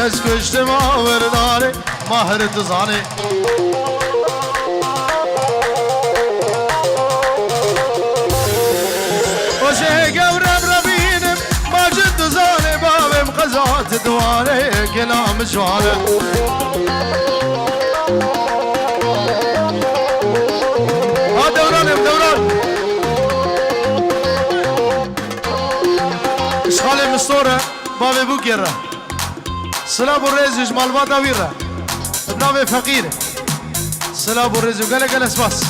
از کشت ما ورداره ماهر تزانه وشه قورم ربینم ماجد تزانه بابم قضات دواره کلام جوانه ها دورانم دوران اشغال مستوره بابي بوكيرا سلاب الرزج مالباتا ويرا ابنامي فقير سلاب الرزج وقال قال اسباس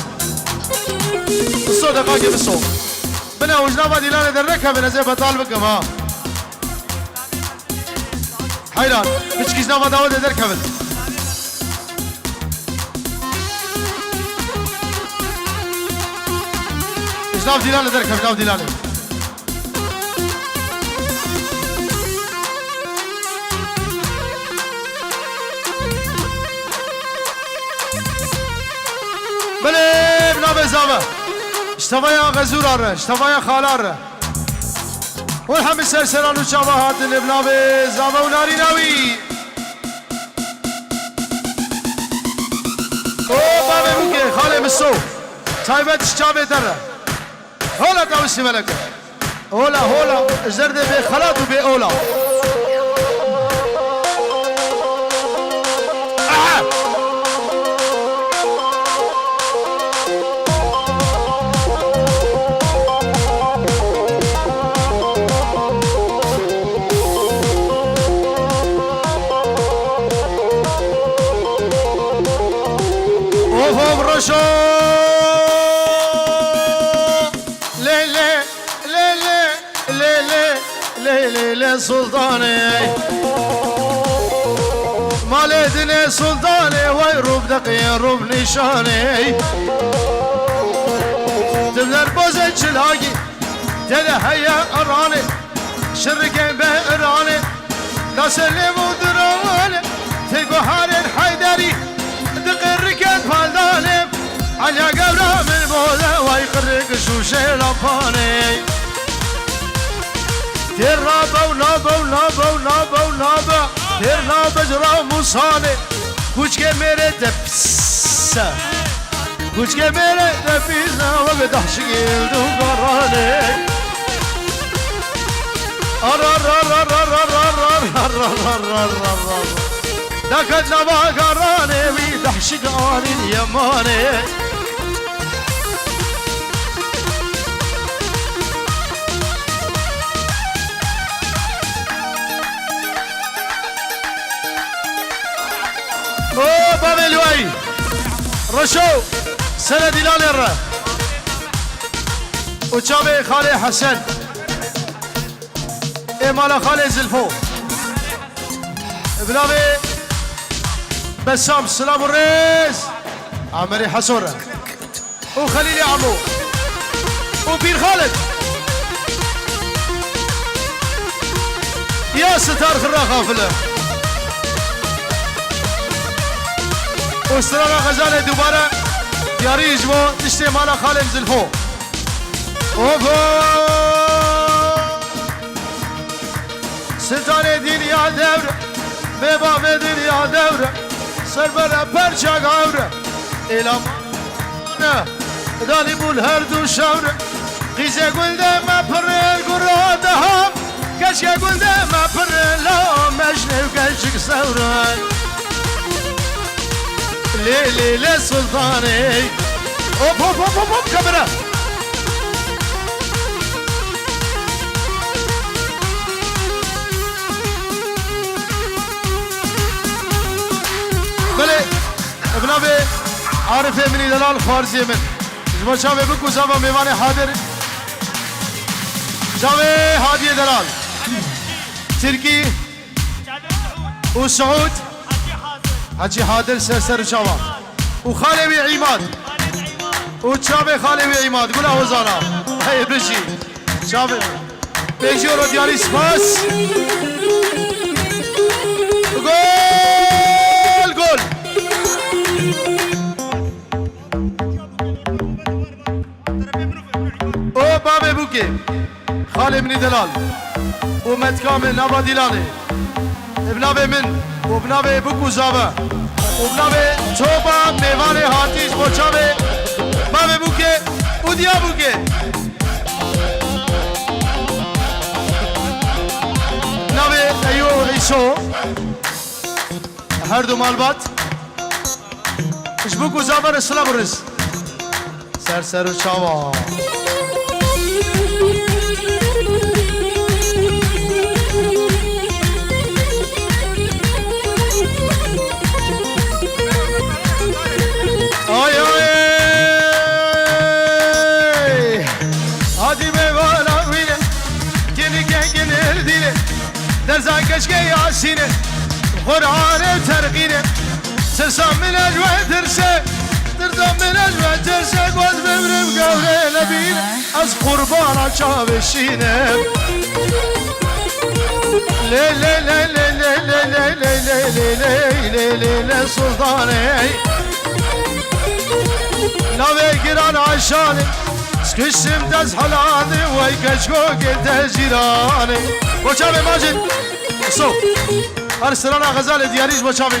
الصوت دقاقي بالصوت بنا وجنابا ديلاني دركها من ازي بطالبك ما حيران بشكي جنابا داود دركها من جناب ديلاني دركها جناب ديلاني بله بنابه زامه اشتفايا غزوراره اشتفايا خالاره والحمد سرسران و شباهات بنابه زامه و ناری ناوی او بابه بوکه خاله مسو تایبت شابه دره هولا تاوشی ملکه هولا زرده به خلات و به اولا شو ليلي ليلي ليلي ليلي ليلي سلطاني مالدني سلطاني ويروب دقي روب نشاني تبدأ بوزن شلاقي تلهيا اراني شركين بإراني ناس اللي مدراني تلقوا هارين حيدري دقي الركاد فالداني عليا قبله من بوده ويقرق شوشي لباني تير لابا ولابا ولابا ولابا ولابا تير لابا جرا موساني كوشكي ميري تبسا كوشكي ميري تبسا وقدح شكيل دو قراني لكن لما قراني ويدح شقاني اليماني اوه بابي الوي رشو سنة دلال الرا وشابي خالي حسن مالا خالي زلفو بلابي بسام سلام الرئيس عمري حسورة وخليلي عمو وبير خالد يا ستار خراخة فله وسترانا غزالة دوباره ياري يجبو تشتي مالا خالد زلفو اوفو سلطان دنيا دور بباب دنيا دور سربر پرچا گاور الام دالی بول هر دو شور قیزه گلده ما پر گراد هم کشک گلده ما پر لا مجنه کشک سوران لیلی لی سلطانی اوپ اوپ اوپ اوپ کامرا بله ابنابي عارف مني دلال خارجي من جبا شابه بكو سابا ميواني حاضر شابه هادي دلال تركي وسعود حجي حاضر سرسر شابا وخالي بي عماد وشابه خالي بي عماد قولا وزانا هاي برشي شابه بيجورو ديالي سباس جول او بابي بوكي خالي مني دلال ومت كامل نابا ديلاني بنابه من و بنابه بکو زابه و بنابه توبا میوان هاتیش بچاوه بابه بوکه و دیا بوکه بنابه ایو ایسو هر دو مالبات اش بکو زابه رسلا برس سر سر و چاوا آی آی هادی میوانا وینه گلی گلی دیره در زنگش که یاسینه قرآن ترقینه سرسام من اجوه درسه درسام من اجوه درسه گوز ببرم گوره نبینه از قربانا چاوشینه لی لی لی لی لی لی لی لی لی لی لی لی سلطانه نوی گران عشانه سکشم دست حلانه وی کشکو گلده جیرانه بچاوه ماجد سو هر سرانا غزال دیاریش بچاوه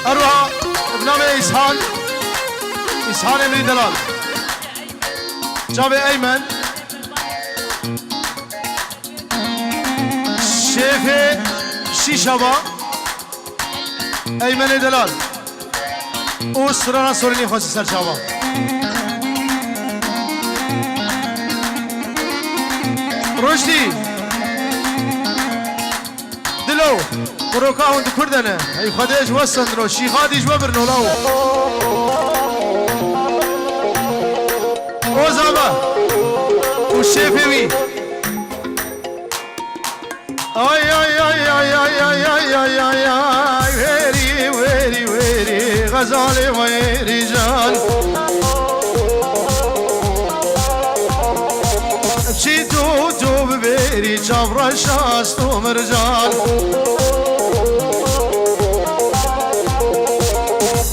اروها ابنام اسحان اسحان امری دلال چاوه ایمن شیخ شیشابا ایمن دلال او سرانا سورینی خواستی سر چاوا رشدی دلو بروکا هند کردنه ای خودش وستند رو شیخادیش ببرنو لاو او زابا او شیفوی آی آی آی آی آی آی آی آی آی آی ویری ویری ویری غزال ویری جان چی تو ببری چابرش است و مرجان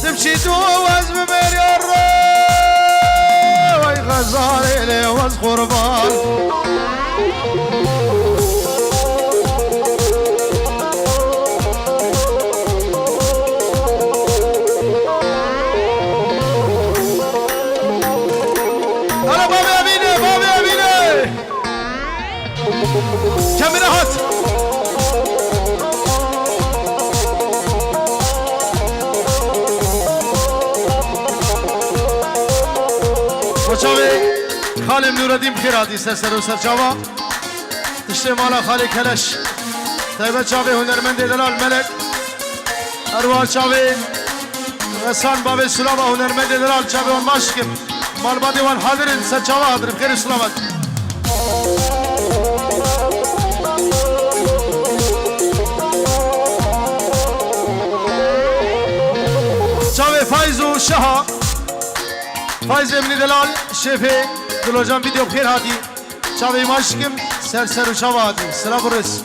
تمشي تو واز ببری الرو وی غزال لی واز قربان خالم نورالدین بخیر هاتی سر و سر چاوا تشتی مالا خالی کلش طیبت چاوی هنرمند دلال ملک اروال چاوی غسان بابی سلامه هنرمند دلال چاوی وان ماشکم مالبادی وان حاضرین سر چاوا حاضرین بخیر سلامت چاوی فایز و شها فایز امنی دلال شیفی دلو جان ویدیو بخیر هاتی چاوی ماشکم سر و چاوا هاتی سلام برس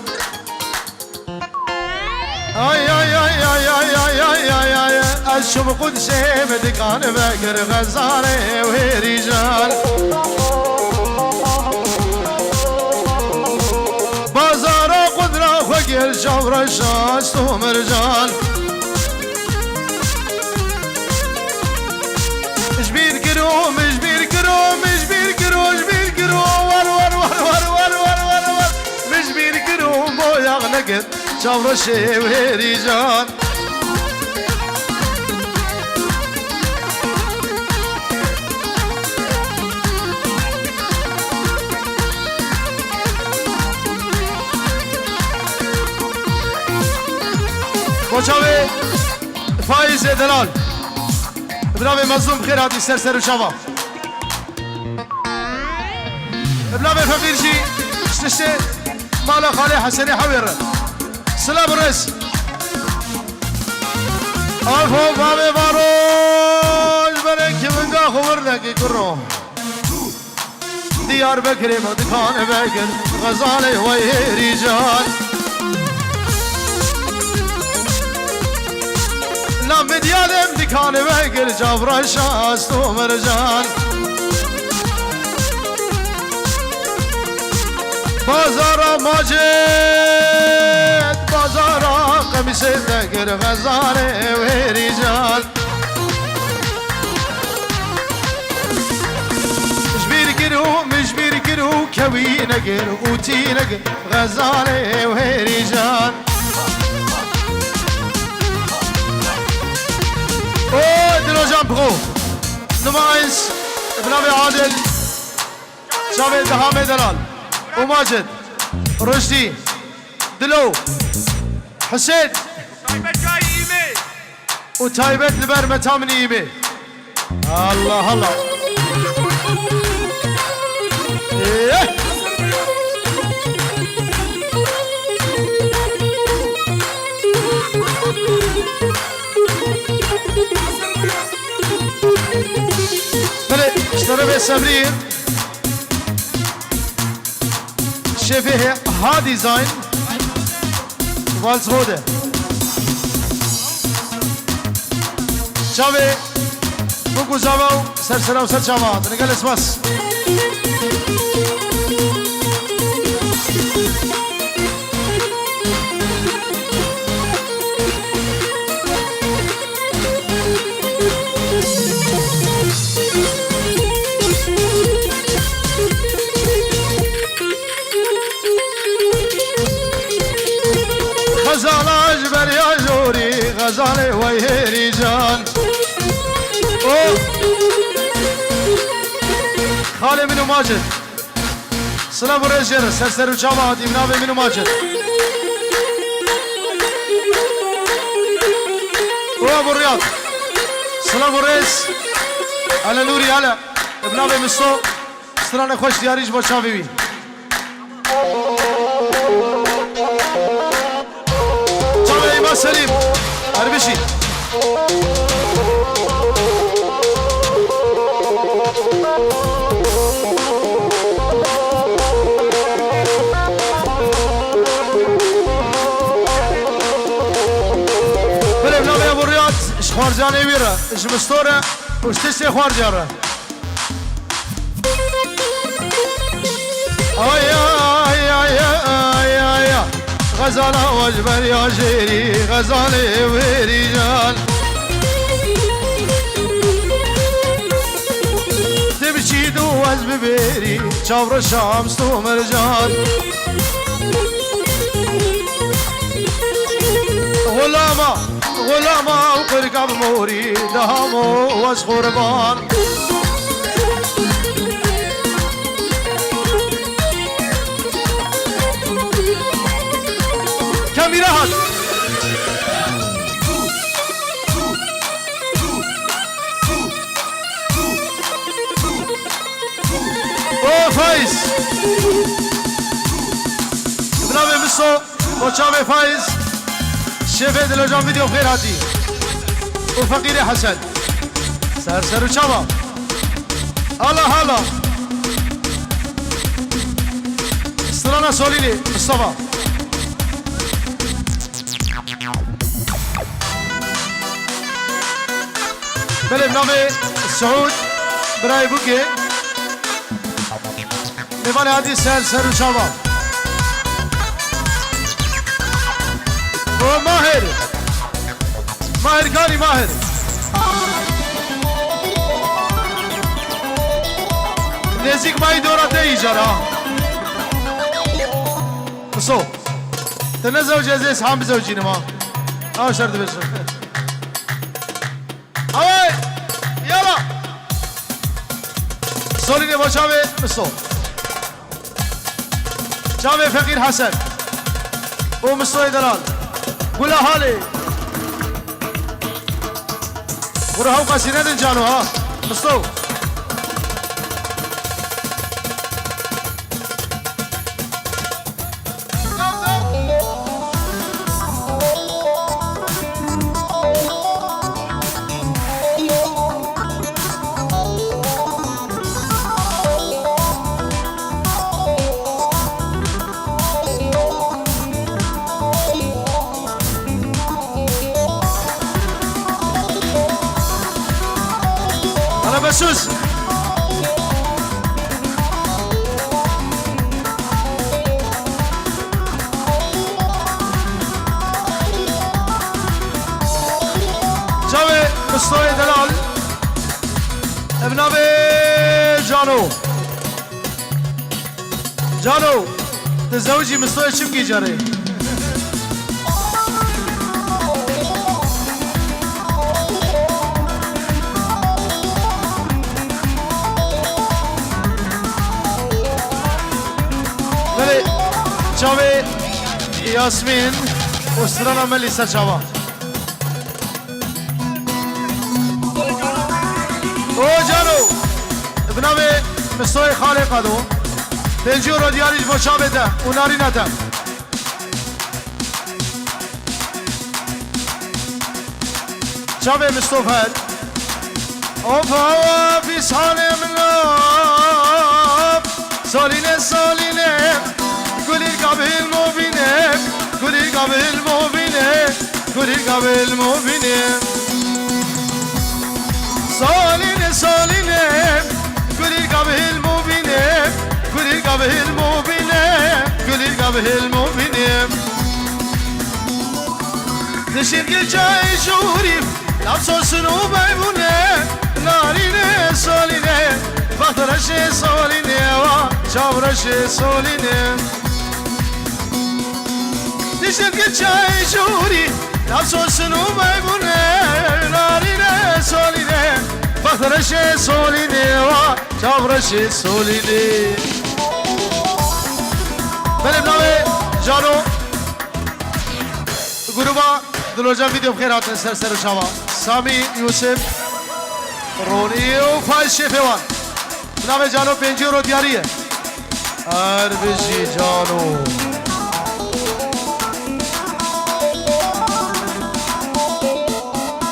آی آی آی آی آی آی آی آی آی از شب قدسه مدکان بگر غزاره و هیری جان بازارا قدرا خوگیر شاور شاست و مرجان اجبیر کرو مجبیر کرو مجبیر کرو اجبیر کرو ور ور ور ور ور ور ور ور مجبیر کرو مویاغ نگد شاور شیو هیری جان بچاوه فایز دلال ابناب مظلوم خیر هاتی سر و شوا ابناب فقیر جی اشتشته مالا خالی حسنی حویر سلام رس آفو بابی باروش برنکی منگا خبر نکی کرو دیار بکریم و دکان بکر غزالی و هیری جان نام دیادم دکان بکر جابراش است و مرجان بازارا ماجد بازارا قميص دقر غزالة ورجال مجبير كرو كوي نقر وتي نقر غزالة ورجال اوه دلو جامبرو نمايس ابن ابي عادل شافي دهامي دلال وماجد رشدي دلو حسين وتايبت لبرمة تامن يمي الله الله إيه. بلي اشترى بيه سمرين شبه ها ديزاين والز روده شبه بوكو زاوو سرسرا وسر شامات نقل اسمس غزالة اجبر يا جوري غزالة ويه رجال خالي منو ماجد سلام ورجل سرسر وشامات ابن منو ماجد وابو الرياض سلام وريس على نوري على ابن ابي مصو سلام خوش دياريش با شافي شافي ما سليم اربشي خوارجانه ویره اش مستوره وشتشي خوارجاره آی آی آی آی آی غزاله واجبر یا جیری غزاله ورجال تبچی دو از ببری چاور شامس تو مرجان غلاما وقرقب موري دهامو واش قربان كاميرا هات او فايز ابن مصو وشافي فايز شفت دلو جان فيديو خير هاتي وفقير حسن سر وشباب الله هلا استرانا سوليني مصطفى بلي بنامي سعود براي بوكي ميواني هاتي سر وشباب ماهر قالي ماهر نزيك ماي دورة تيجرا بصو تنزوج زي اصحاب زوجين ما شرط بس اوي يلا سوليني بشاوي بصو شاوي فقير حسن ومصطفى دلال قولها هالي ورهو قاسينا ننجانو ها مستو مستوى دلال ابن ابي جانو جانو تزوجي مستوى شبكي جاري ملي جاوي ياسمين وسترانا ملي سجاوا او جانو ابن ابي مستوى خالق هذا پنجی رو دیاریش مشابه ده اوناری نده شابه مصطفى هاد فهو في صحن من سالينه سالينه قولي قبل مبينه قولي قبل مبينه قولي قبل مبينه سالينه سالينه قولي قبل مبينه قولي قبل مبينه قولي قبل مبينه دشين كل جاي جوري لابسو سنو بيبونه نارينه سالينه فخرشه سالينه وشابرشه سالينه دشين كل جاي جوري لابسو سنو بيبونه نارينه سالينه فخرشه سالينه وشابرشه سالينه بله بنامه جانو گروبا دلوجان ویدیو بخیر هاتن سر و شما سامی یوسف رونی و فایز شفیوان بنامه جانو 5 رو دیاریه اربشی جانو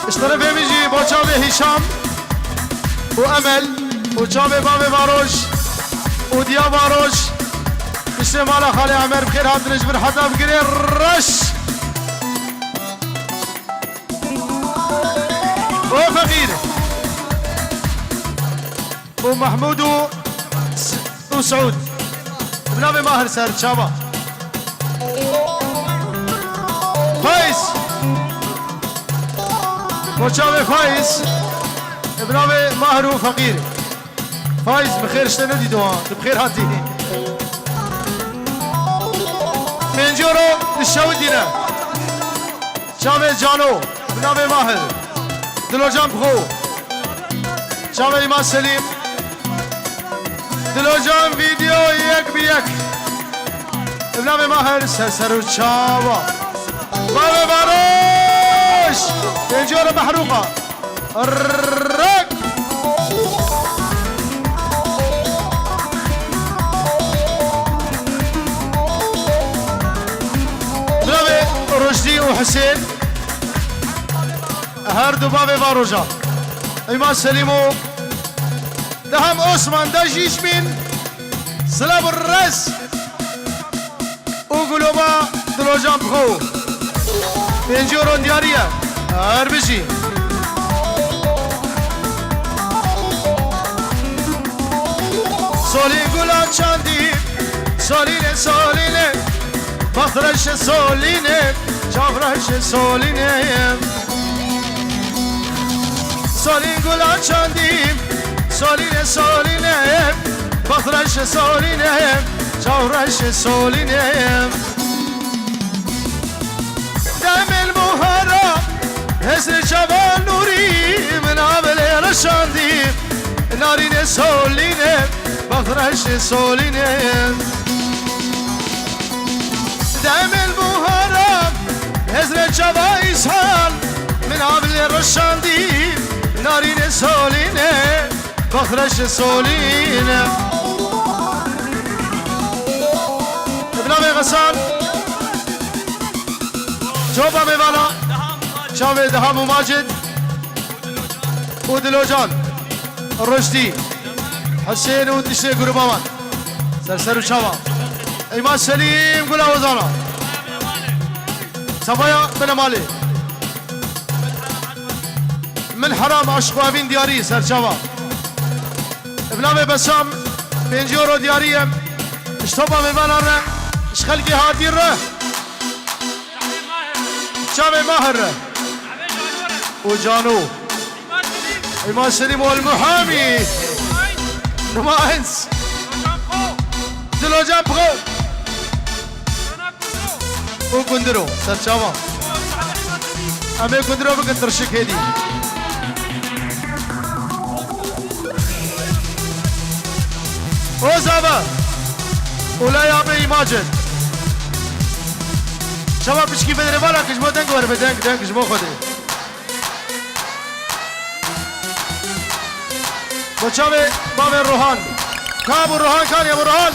اشتره بمیجی با چاوه هیشام و امل و چاوه باب واروش و دیا واروش اشتره مالا خاله عمر بخیر هاتنش بر حدا بگیره رش وفقير ومحمود وسعود ابن ابي ماهر سار شابا فايز وشابه فايز ابن ابي ماهر وفقير فايز بخير شنو دي دوان بخير هاتي من جورو الشاود دينا شابه جانو ابن ابي ماهر دلوجان بخو شامل ایمان سلیم دلوجان ویدیو یک بی یک ابنام ماهر سر و چاوا بابا باروش پنجور محروقه رک ابنام رشدی و حسین هر دو باب واروجا ایمان سلیمو دهم عثمان داجیش بین سلام الرس او گلوبا دلوجان بخو 5 رو دیاریه هر بشی سالی گلا چاندی سالینه سالینه بخرش سالینه جافرش سالینه سالین گلا چاندیم سالینه سالینه بخرش سالینه جورش سالینه دم المحرم حسن جوان نوری من عمل رشاندیم نارینه سالینه بخرش سالینه دم المحرم حسن جوان سال من عمل رشاندیم نارینه سالینه بخرش سالینه ابنام غسان جوبا میوانا چاوه دهم و ماجد و دلوجان رشدی حسین و دشه گروباوان سر و چاوا ایمان سلیم گلا وزانا صفایا بن مالی من حرام عشقوابين دياري سرچاوا ابنام بسام 5 رو دياريم اشتوبا ميوانا را اشخلقي هادي را شامي ماهر را وجانو إمام سليم والمحامي نماينس دلو جابغو وكندرو سرشاوا أمي كندرو بكن ترشك هدي وزابا ولا يابي ماجد شباب بشكي بدري بالا كجمو دنك ور بدنك دنك كجمو خدي وشابي بابي روحان كابو روحان كان يا ابو روحان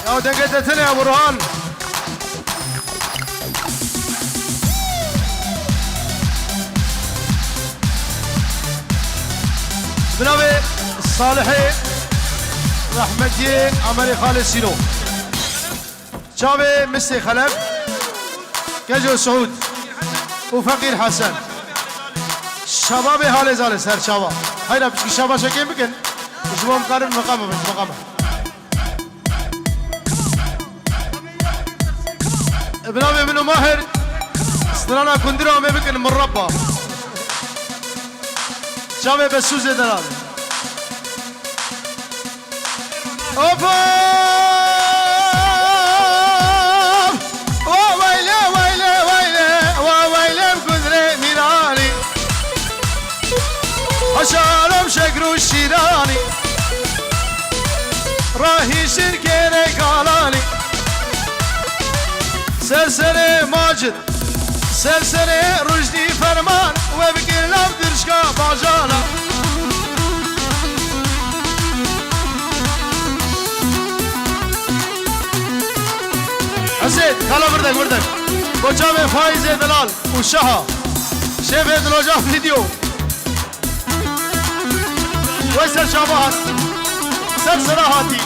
يا دنك تتني يا ابو روحان بنابي صالحي رحمتي عمري خالد سينو شابي مسي خلف كجو سعود وفقير حسن شباب حال زال سر شباب هاي بشكي شباب شكل بكن مش مهم قارن مقامه مش مقامه ابن ابي منو ماهر استرانا كندرو ما بكن مربى شباب بسوز دلال اوبا شالم شكرو الشيراني راهي شركة قالاني سلسلة ماجد سلسلة رشدي فرمان وبكر لو درشكا باجانا حسين خلا بردك بوجامي فايز دلال وشها شيف دلوجا فيديو ويسر شابات سر سراحاتي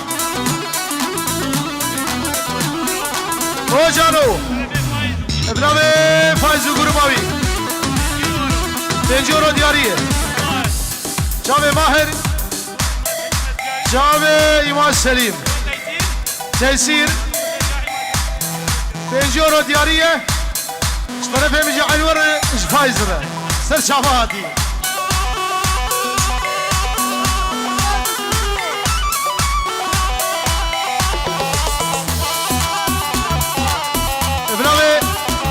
او جانو ابن ابي فايز قرباوي تنجورو دياريه جامي ماهر جامي إمام سليم تيسير تنجورو دياريه اشترى في مجي عنور فايزر سر شاباتي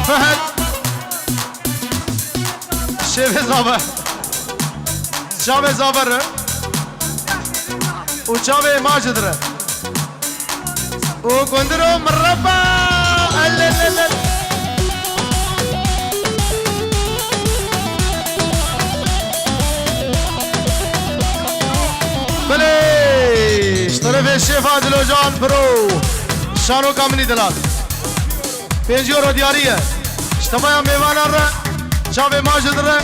فهد شيف زابر شابي زابر وشابي ماجد وكندرو مربى بلي اشترى في الشيف عادل وجان برو شانو كامني دلال بينجورو دياريه اشتبايا ميوانا را شابي ماجد را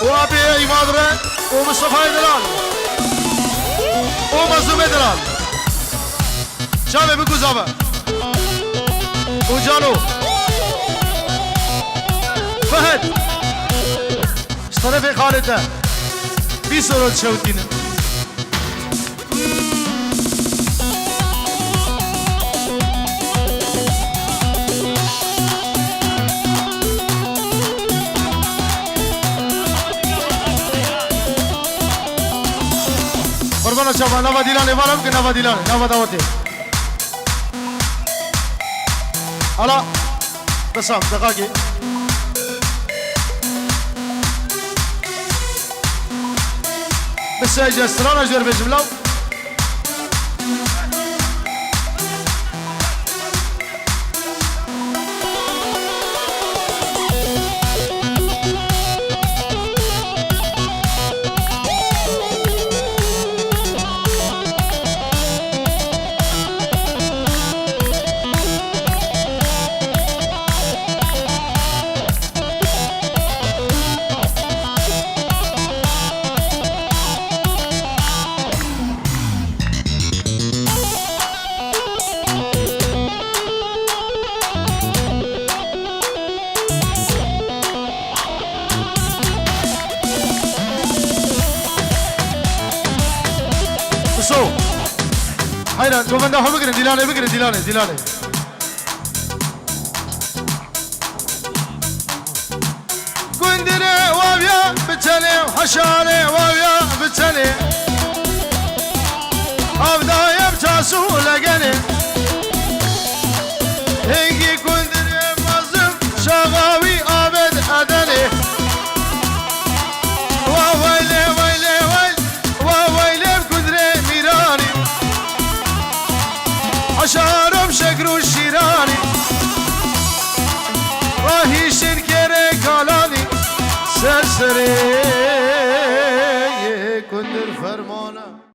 وابي ايماد را ومصطفى دلال ومظلوم دلال شابي بكو زابا وجانو فهد اشترى في خالده بيسورو تشوتين قربان شباب نوا ديلاني مالهم كي نوا ديلاني نوا دعوتي هلا بسام دقاقي بس اجي استرانا جور بجملو هايلا جوفندا هم بكرة ديلاني كندري وابيا بتلي وحشالي ويا بتلي